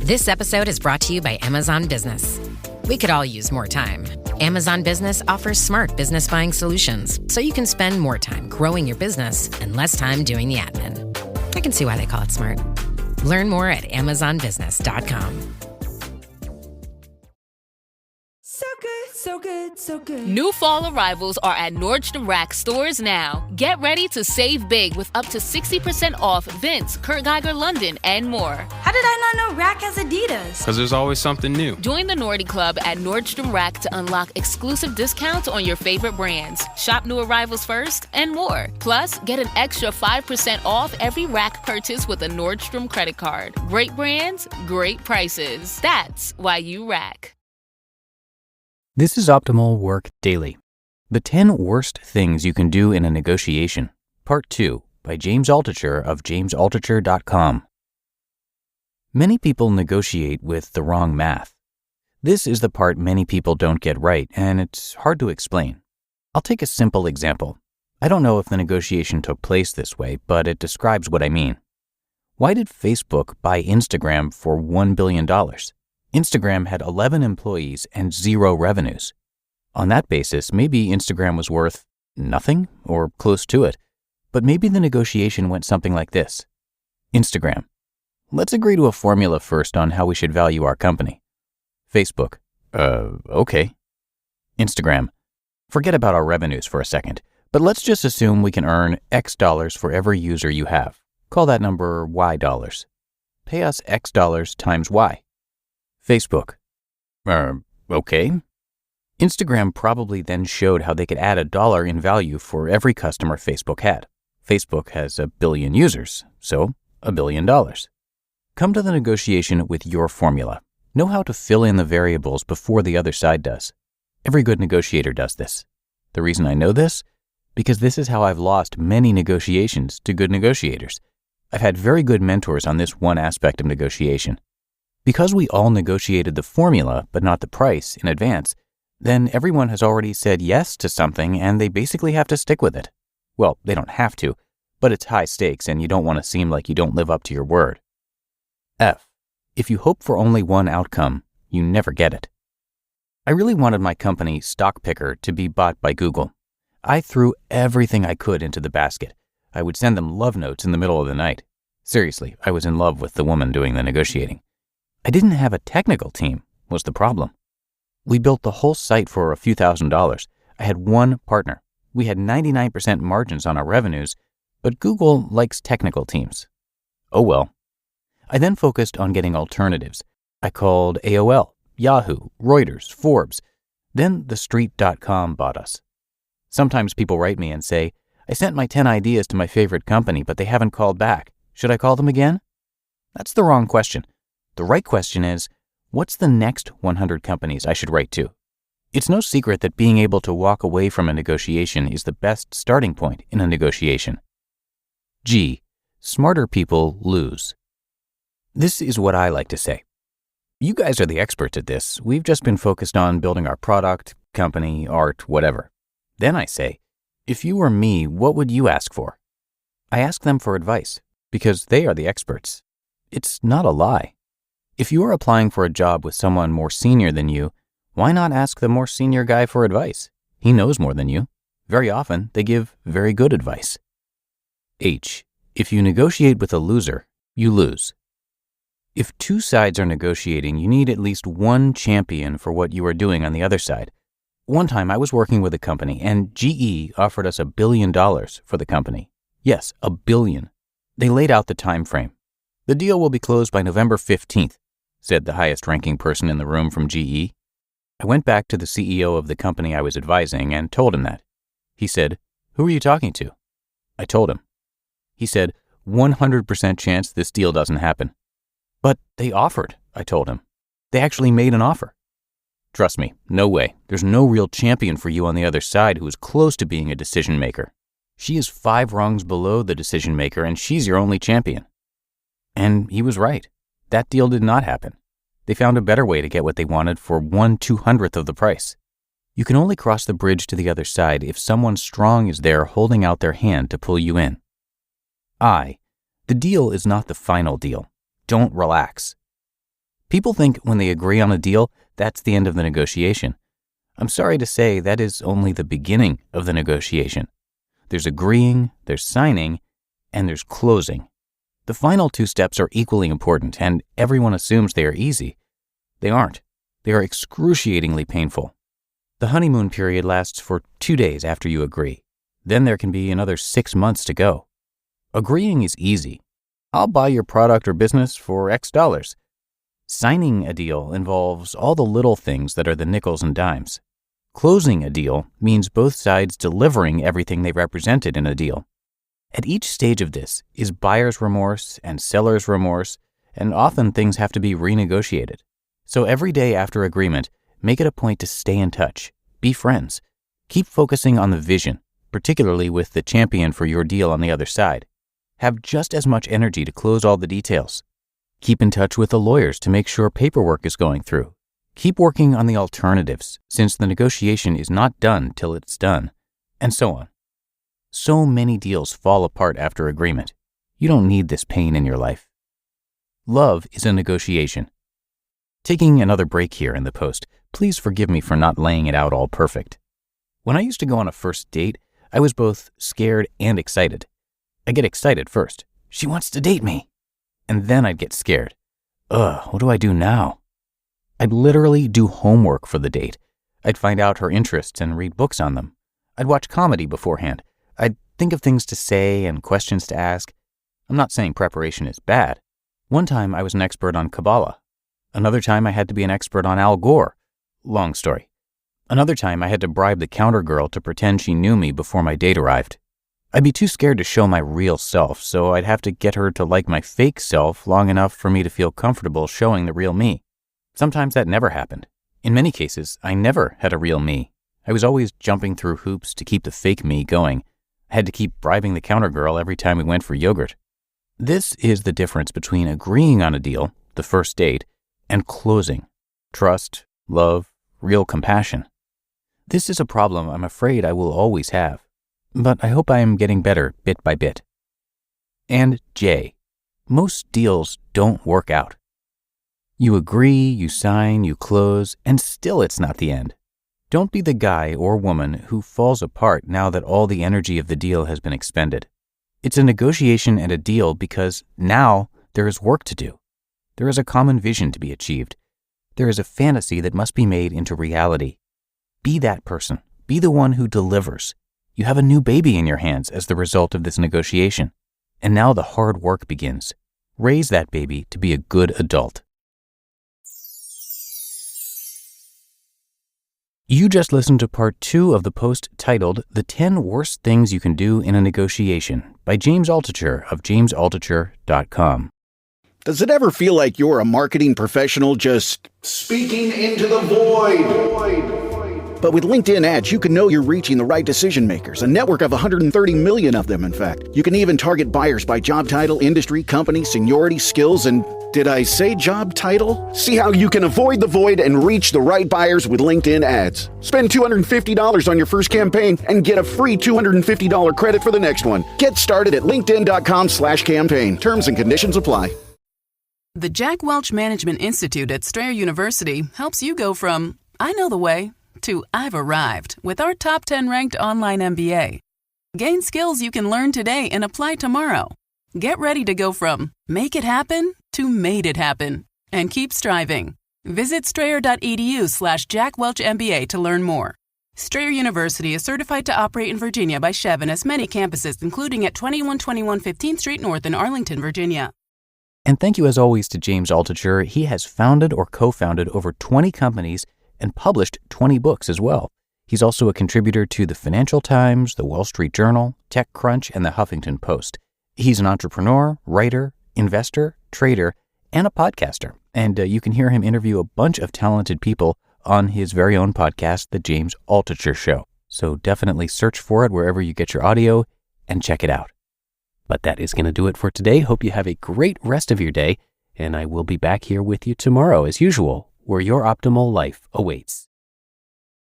This episode is brought to you by Amazon Business. We could all use more time. Amazon Business offers smart business buying solutions, so you can spend more time growing your business and less time doing the admin. I can see why they call it smart. Learn more at amazonbusiness.com. So good, so good, so good. New fall arrivals are at Nordstrom Rack stores now. Get ready to save big with up to 60% off Vince, Kurt Geiger London, and more. How did I not know Rack has Adidas? Because there's always something new. Join the Nordy Club at Nordstrom Rack to unlock exclusive discounts on your favorite brands. Shop new arrivals first and more. Plus, get an extra 5% off every Rack purchase with a Nordstrom credit card. Great brands, great prices. That's why you Rack. This is Optimal Work Daily. The 10 Worst Things You Can Do in a Negotiation, Part 2, by James Altucher of jamesaltucher.com. Many people negotiate with the wrong math. This is the part many people don't get right, and it's hard to explain. I'll take a simple example. I don't know if the negotiation took place this way, but it describes what I mean. Why did Facebook buy Instagram for $1 billion? Instagram had 11 employees and 0 revenues. On that basis, maybe Instagram was worth nothing or close to it. But maybe the negotiation went something like this. Instagram: let's agree to a formula first on how we should value our company. Facebook: okay. Instagram: forget about our revenues for a second, but let's just assume we can earn X dollars for every user you have. Call that number Y dollars. Pay us X dollars times Y. Facebook: okay. Instagram probably then showed how they could add $1 in value for every customer Facebook had. Facebook has 1 billion users, so $1 billion. Come to the negotiation with your formula. Know how to fill in the variables before the other side does. Every good negotiator does this. The reason I know this? Because this is how I've lost many negotiations to good negotiators. I've had very good mentors on this one aspect of negotiation. Because we all negotiated the formula, but not the price, in advance, then everyone has already said yes to something and they basically have to stick with it. Well, they don't have to, but it's high stakes and you don't want to seem like you don't live up to your word. F. If you hope for only one outcome, you never get it. I really wanted my company, Stockpicker, to be bought by Google. I threw everything I could into the basket. I would send them love notes in the middle of the night. Seriously, I was in love with the woman doing the negotiating. I didn't have a technical team, was the problem. We built the whole site for a few $1,000s. I had one partner. We had 99% margins on our revenues, but Google likes technical teams. Oh well. I then focused on getting alternatives. I called AOL, Yahoo, Reuters, Forbes. Then TheStreet.com bought us. Sometimes people write me and say, I sent my 10 ideas to my favorite company, but they haven't called back. Should I call them again? That's the wrong question. The right question is, what's the next 100 companies I should write to? It's no secret that being able to walk away from a negotiation is the best starting point in a negotiation. G. Smarter people lose. This is what I like to say. You guys are the experts at this. We've just been focused on building our product, company, art, whatever. Then I say, if you were me, what would you ask for? I ask them for advice because they are the experts. It's not a lie. If you are applying for a job with someone more senior than you, why not ask the more senior guy for advice? He knows more than you. Very often, they give very good advice. H. If you negotiate with a loser, you lose. If two sides are negotiating, you need at least one champion for what you are doing on the other side. One time I was working with a company and GE offered us $1 billion for the company. Yes, $1 billion. They laid out the time frame. The deal will be closed by November 15th, said the highest ranking person in the room from GE. I went back to the CEO of the company I was advising and told him that. He said, who are you talking to? I told him. He said, 100% chance this deal doesn't happen. But they offered, I told him. They actually made an offer. Trust me, no way. There's no real champion for you on the other side who is close to being a decision maker. She is 5 rungs below the decision maker and she's your only champion. And he was right. That deal did not happen. They found a better way to get what they wanted for 1/200th of the price. You can only cross the bridge to the other side if someone strong is there holding out their hand to pull you in. I. The deal is not the final deal. Don't relax. People think when they agree on a deal, that's the end of the negotiation. I'm sorry to say that is only the beginning of the negotiation. There's agreeing, there's signing, and there's closing. The final two steps are equally important, and everyone assumes they are easy. They aren't. They are excruciatingly painful. The honeymoon period lasts for 2 days after you agree. Then there can be another 6 months to go. Agreeing is easy. I'll buy your product or business for X dollars. Signing a deal involves all the little things that are the nickels and dimes. Closing a deal means both sides delivering everything they represented in a deal. At each stage of this is buyer's remorse and seller's remorse, and often things have to be renegotiated. So every day after agreement, make it a point to stay in touch. Be friends. Keep focusing on the vision, particularly with the champion for your deal on the other side. Have just as much energy to close all the details. Keep in touch with the lawyers to make sure paperwork is going through. Keep working on the alternatives, since the negotiation is not done till it's done, and so on. So many deals fall apart after agreement. You don't need this pain in your life. Love is a negotiation. Taking another break here in the post, please forgive me for not laying it out all perfect. When I used to go on a first date, I was both scared and excited. I get excited first. She wants to date me. And then I'd get scared. What do I do now? I'd literally do homework for the date. I'd find out her interests and read books on them. I'd watch comedy beforehand. I'd think of things to say and questions to ask. I'm not saying preparation is bad. One time I was an expert on Kabbalah. Another time I had to be an expert on Al Gore. Long story. Another time I had to bribe the counter girl to pretend she knew me before my date arrived. I'd be too scared to show my real self, so I'd have to get her to like my fake self long enough for me to feel comfortable showing the real me. Sometimes that never happened. In many cases, I never had a real me. I was always jumping through hoops to keep the fake me going. I had to keep bribing the counter girl every time we went for yogurt. This is the difference between agreeing on a deal, the first date, and closing. Trust, love, real compassion. This is a problem I'm afraid I will always have, but I hope I am getting better bit by bit. And J. Most deals don't work out. You agree, you sign, you close, and still it's not the end. Don't be the guy or woman who falls apart now that all the energy of the deal has been expended. It's a negotiation and a deal because now there is work to do. There is a common vision to be achieved. There is a fantasy that must be made into reality. Be that person. Be the one who delivers. You have a new baby in your hands as the result of this negotiation. And now the hard work begins. Raise that baby to be a good adult. You just listened to part 2 of the post titled The 10 Worst Things You Can Do in a Negotiation by James Altucher of jamesaltucher.com. Does it ever feel like you're a marketing professional just speaking into the void? But with LinkedIn ads, you can know you're reaching the right decision makers, a network of 130 million of them, in fact. You can even target buyers by job title, industry, company, seniority, skills, and did I say job title? See how you can avoid the void and reach the right buyers with LinkedIn ads. Spend $250 on your first campaign and get a free $250 credit for the next one. Get started at linkedin.com/campaign. Terms and conditions apply. The Jack Welch Management Institute at Strayer University helps you go from, I know the way, to I've arrived with our top 10 ranked online MBA. Gain skills you can learn today and apply tomorrow. Get ready to go from make it happen to made it happen and keep striving. Visit strayer.edu/JackWelchMBA to learn more. Strayer University is certified to operate in Virginia by Chev and has many campuses, including at 2121 15th Street North in Arlington, Virginia. And thank you as always to James Altucher. He has founded or co-founded over 20 companies and published 20 books as well. He's also a contributor to the Financial Times, the Wall Street Journal, TechCrunch, and the Huffington Post. He's an entrepreneur, writer, investor, trader, and a podcaster. And you can hear him interview a bunch of talented people on his very own podcast, The James Altucher Show. So definitely search for it wherever you get your audio and check it out. But that is going to do it for today. Hope you have a great rest of your day, and I will be back here with you tomorrow as usual, where your optimal life awaits.